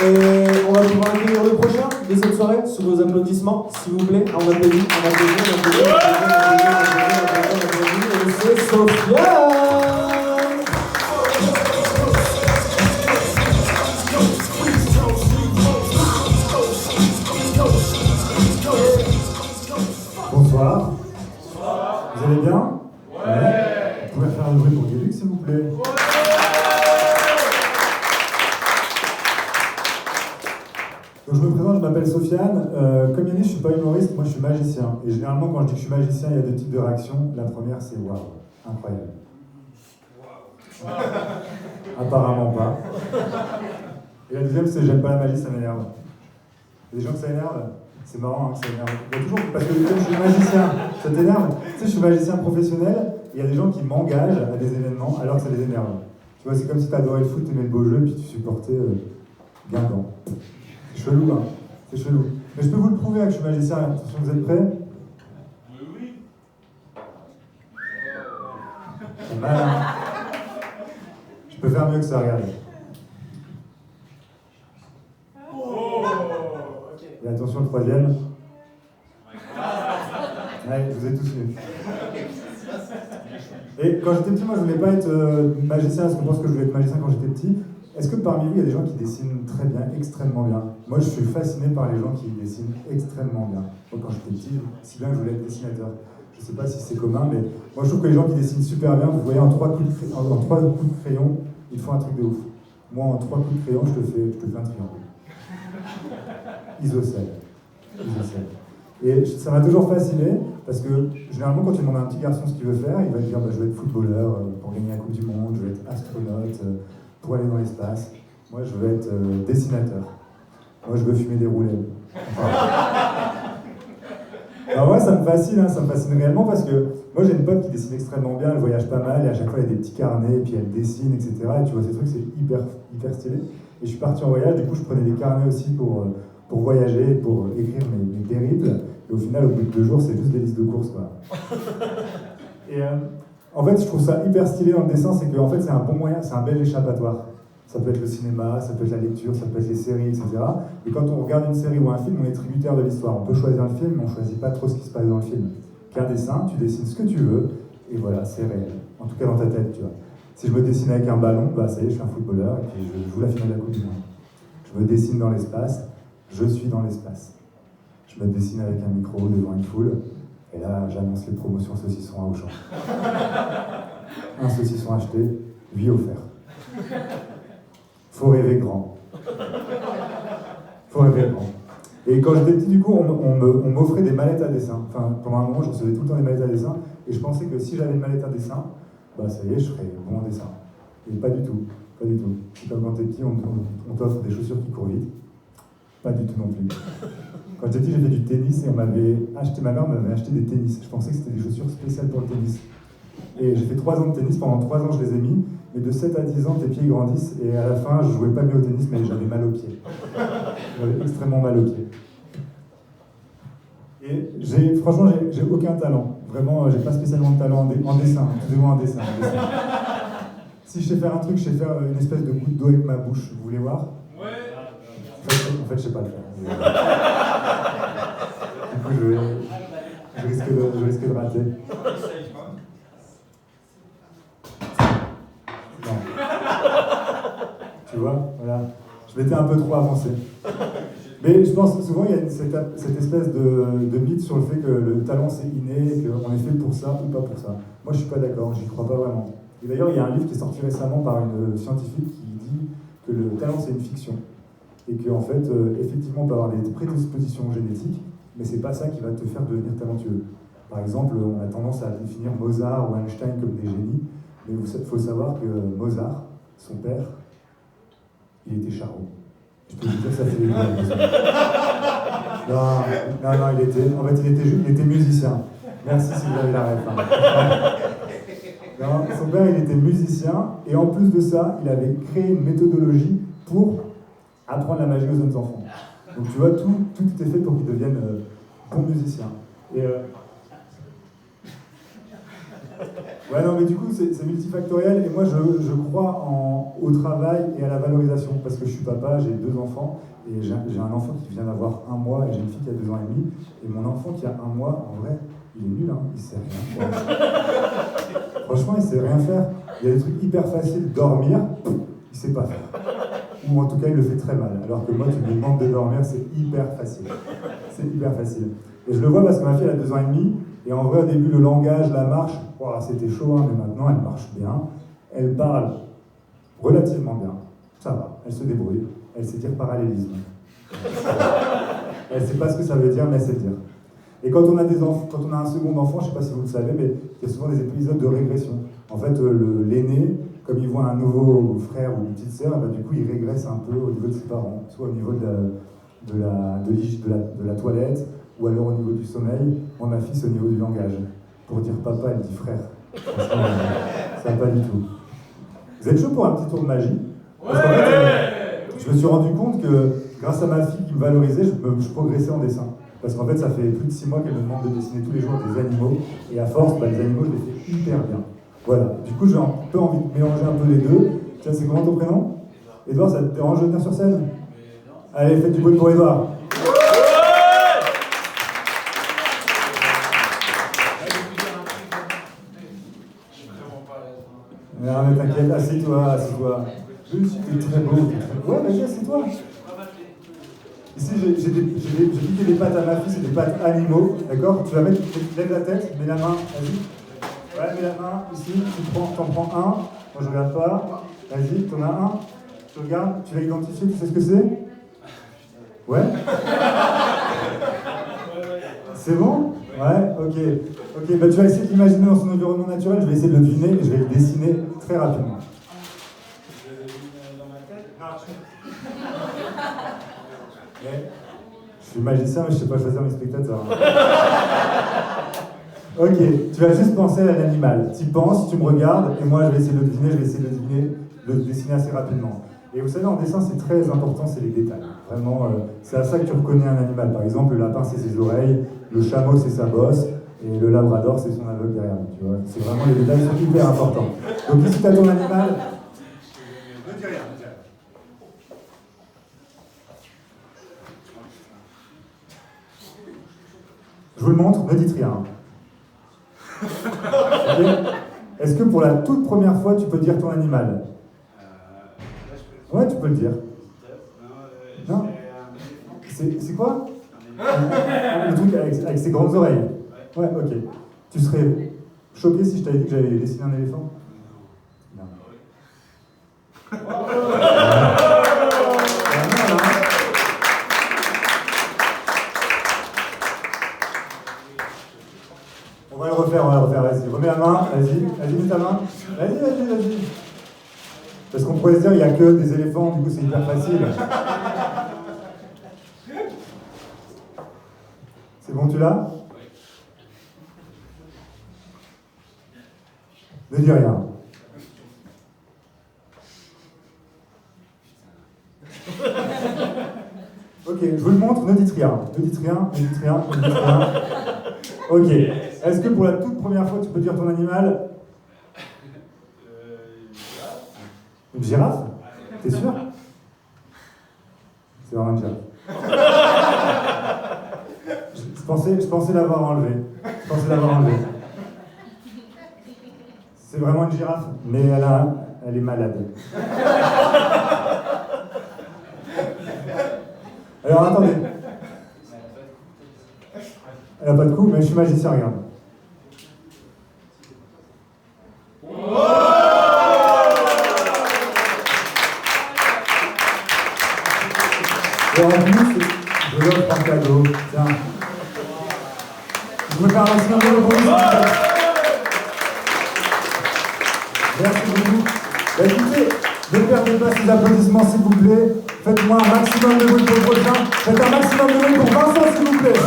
Et on va pouvoir accueillir le prochain de cette soirée sous vos applaudissements, s'il vous plaît. On applaudit. Et c'est Sofiane. Bonsoir. Vous allez bien? Ouais. Vous pouvez faire un bruit pour Guélux, s'il vous plaît? Donc je me présente, je m'appelle Sofiane. Comme il dit, je ne suis pas humoriste, moi je suis magicien. Et généralement, quand je dis que je suis magicien, il y a deux types de réactions. La première, c'est waouh, incroyable. Apparemment pas. Et la deuxième, c'est j'aime pas la magie, ça m'énerve. Il y a des gens que ça énerve? C'est marrant, hein, que ça énerve. Il y a toujours, parce que comme je suis magicien, ça t'énerve? Tu sais, je suis magicien professionnel, et il y a des gens qui m'engagent à des événements alors que ça les énerve. Tu vois, c'est comme si tu adorais le foot, tu aimais le beau jeu, puis tu supportais Guingamp. C'est chelou, hein. C'est chelou. Mais je peux vous le prouver que je suis magicien. Attention, vous êtes prêts? Oui. C'est mal, hein. Je peux faire mieux que ça, regardez. Et attention, le troisième. Ouais, je vous ai tous vus. Et quand j'étais petit, moi je voulais pas être magicien, parce qu'on pense que je voulais être magicien quand j'étais petit. Est-ce que parmi vous, il y a des gens qui dessinent très bien, extrêmement bien? Moi, je suis fasciné par les gens qui dessinent extrêmement bien. Moi, quand j'étais petit, si bien que je voulais être dessinateur. Je sais pas si c'est commun, mais moi, je trouve que les gens qui dessinent super bien, vous voyez, en trois coups de crayon, ils font un truc de ouf. Moi, en 3 coups de crayon, je te fais un triangle. Isocèle. Et ça m'a toujours fasciné, parce que généralement, quand tu demandes à un petit garçon ce qu'il veut faire, il va te dire bah, je veux être footballeur pour gagner la Coupe du Monde, je veux être astronaute pour aller dans l'espace. Moi, je veux être dessinateur. Moi, je veux fumer des roulets. Alors moi, ça me fascine réellement, parce que moi, j'ai une pote qui dessine extrêmement bien, elle voyage pas mal, et à chaque fois, il y a des petits carnets, puis elle dessine, etc. Et tu vois, ces trucs, c'est hyper stylé. Et je suis parti en voyage, du coup, je prenais des carnets aussi pour voyager, pour écrire mes périples. Et au final, au bout de 2 jours, c'est juste des listes de courses, quoi. Et en fait, je trouve ça hyper stylé dans le dessin, c'est qu'en fait, c'est un bon moyen, c'est un bel échappatoire. Ça peut être le cinéma, ça peut être la lecture, ça peut être les séries, etc. Et quand on regarde une série ou un film, on est tributaire de l'histoire. On peut choisir le film, mais on ne choisit pas trop ce qui se passe dans le film. Qu'un dessin, tu dessines ce que tu veux, et voilà, c'est réel. En tout cas dans ta tête, tu vois. Si je me dessine avec un ballon, bah ça y est, je suis un footballeur, et puis je joue la finale de la Coupe du Monde. Je me dessine dans l'espace, je suis dans l'espace. Je me dessine avec un micro devant une foule, et là, j'annonce les promotions saucissons à Auchan. Un saucisson acheté, 8 offert. Faut rêver grand. Faut rêver grand. Et quand j'étais petit, du coup, on m'offrait des mallettes à dessin. Enfin, pendant un moment, je recevais tout le temps des mallettes à dessin, et je pensais que si j'avais une mallette à dessin, bah ça y est, je serais bon en dessin. Et pas du tout. Pas du tout. C'est comme quand t'es petit, on t'offre des chaussures qui courent vite. Pas du tout non plus. Quand j'étais petit, j'ai fait du tennis et ma mère m'avait acheté des tennis. Je pensais que c'était des chaussures spéciales pour le tennis. Et j'ai fait 3 ans de tennis, pendant 3 ans je les ai mis, mais de 7 à 10 ans, tes pieds grandissent, et à la fin, je jouais pas mieux au tennis, mais j'avais mal aux pieds. J'avais extrêmement mal aux pieds. Et franchement, j'ai aucun talent. Vraiment, j'ai pas spécialement de talent en dessin. Excusez-moi, en dessin. Si je sais faire un truc, je sais faire une espèce de goutte d'eau avec ma bouche. Vous voulez voir? Ouais. En fait, je sais pas le faire. Du coup, je risque de rater. Non. Tu vois, voilà. Je m'étais un peu trop avancé. Mais je pense que souvent, il y a cette espèce de mythe sur le fait que le talent, c'est inné, qu'on est fait pour ça ou pas pour ça. Moi, je suis pas d'accord, j'y crois pas vraiment. Et d'ailleurs, il y a un livre qui est sorti récemment par une scientifique qui dit que le talent, c'est une fiction. Et qu'en fait, effectivement, on peut avoir des prédispositions génétiques, mais c'est pas ça qui va te faire devenir talentueux. Par exemple, on a tendance à définir Mozart ou Einstein comme des génies, mais il faut savoir que Mozart, son père, il était charron. Je peux vous dire, ça fait des Non, il était musicien. Merci si vous avez la ref. Non, son père, il était musicien, et en plus de ça, il avait créé une méthodologie pour apprendre la magie aux jeunes enfants. Donc tu vois, tout était fait pour qu'ils deviennent bons musiciens. Et Ouais, non, mais du coup, c'est multifactoriel et moi, je crois au travail et à la valorisation parce que je suis papa, j'ai 2 enfants et j'ai un enfant qui vient d'avoir 1 mois et j'ai une fille qui a 2 ans et demi. Et mon enfant qui a 1 mois, en vrai, il est nul, hein, il sait rien faire. Franchement, il sait rien faire. Il y a des trucs hyper faciles, dormir, il sait pas faire. Ou en tout cas, il le fait très mal. Alors que moi, tu me demandes de dormir, c'est hyper facile. C'est hyper facile. Et je le vois parce que ma fille, elle a 2 ans et demi. Et en vrai, au début, le langage, la marche, voilà, c'était chaud, hein, mais maintenant, elle marche bien. Elle parle relativement bien. Ça va, elle se débrouille. Elle sait dire parallélisme. Elle ne sait pas ce que ça veut dire, mais elle sait le dire. Et quand on a quand on a un second enfant, je ne sais pas si vous le savez, mais il y a souvent des épisodes de régression. En fait, l'aîné, comme il voit un nouveau frère ou une petite sœur, bah, du coup, il régresse un peu au niveau de ses parents, soit au niveau de la toilette, ou alors au niveau du sommeil. Moi, ma fille, c'est au niveau du langage. Pour dire papa, elle dit frère. Franchement, ça va pas du tout. Vous êtes chaud pour un petit tour de magie? Parce qu'en fait, je me suis rendu compte que grâce à ma fille qui me valorisait, je progressais en dessin. Parce qu'en fait, ça fait plus de 6 mois qu'elle me demande de dessiner tous les jours des animaux. Et à force, les animaux, je les fais hyper bien. Voilà. Du coup, j'ai un peu envie de mélanger un peu les deux. Tiens, c'est comment ton prénom? Edouard, ça te dérange de venir sur scène? Allez, faites du bruit pour Edouard. Non, mais t'inquiète, assieds-toi. Je suis très beau. Ouais, vas-y, assieds-toi. Ici, j'ai piqué des pattes à ma fille, c'est des pattes animaux, d'accord? Tu vas mettre, lève la tête, mets la main, vas-y. Ouais, mets la main, ici, t'en prends un. Moi, je regarde pas. Vas-y, t'en as un. Tu regardes, tu l'as identifié, tu sais ce que c'est? Ouais? C'est bon? Ouais, ok. Ok, bah tu vas essayer de l'imaginer dans son environnement naturel, je vais essayer de le deviner et je vais le dessiner très rapidement. Ouais. Je suis magicien, mais je sais pas choisir mes spectateurs. Ok, tu vas juste penser à l'animal. Tu penses, tu me regardes, et moi je vais essayer de le deviner, de le dessiner assez rapidement. Et vous savez, en dessin, c'est très important, c'est les détails. Vraiment, c'est à ça que tu reconnais un animal. Par exemple, le lapin, c'est ses oreilles, le chameau, c'est sa bosse, et le labrador, c'est son aveugle derrière lui. Tu vois, c'est vraiment, les détails sont hyper importants. Donc ici, tu as ton animal. Ne dis rien, ne dis rien. Je vous le montre, ne dites rien. Est-ce que pour la toute première fois, tu peux dire ton animal? Ouais, tu peux le dire. Non? C'est quoi? Le truc avec ses grandes oreilles. Ouais, ok. Tu serais choqué si je t'avais dit que j'avais dessiné un éléphant? Non. On va le refaire, vas-y. Remets la main, vas-y, mets ta main. Vas-y. Parce qu'on pourrait se dire, il n'y a que des éléphants, du coup c'est hyper facile. C'est bon, tu l'as? Ne dis rien. Ok, je vous le montre, ne dites rien. Ok, est-ce que pour la toute première fois tu peux dire ton animal? Une girafe? T'es sûr? C'est vraiment une girafe. Je pensais l'avoir enlevé. C'est vraiment une girafe, mais elle est malade. Alors attendez. Elle a pas de cou, mais je suis magicien, regarde. Et en plus, je l'offre en cadeau. Tiens. Je me fais un maximum de rebondissements. Merci beaucoup. Bah, écoutez, ne perdez pas ces applaudissements, s'il vous plaît. Faites-moi un maximum de bruit pour le prochain. Faites un maximum de bruit pour Vincent, s'il vous plaît.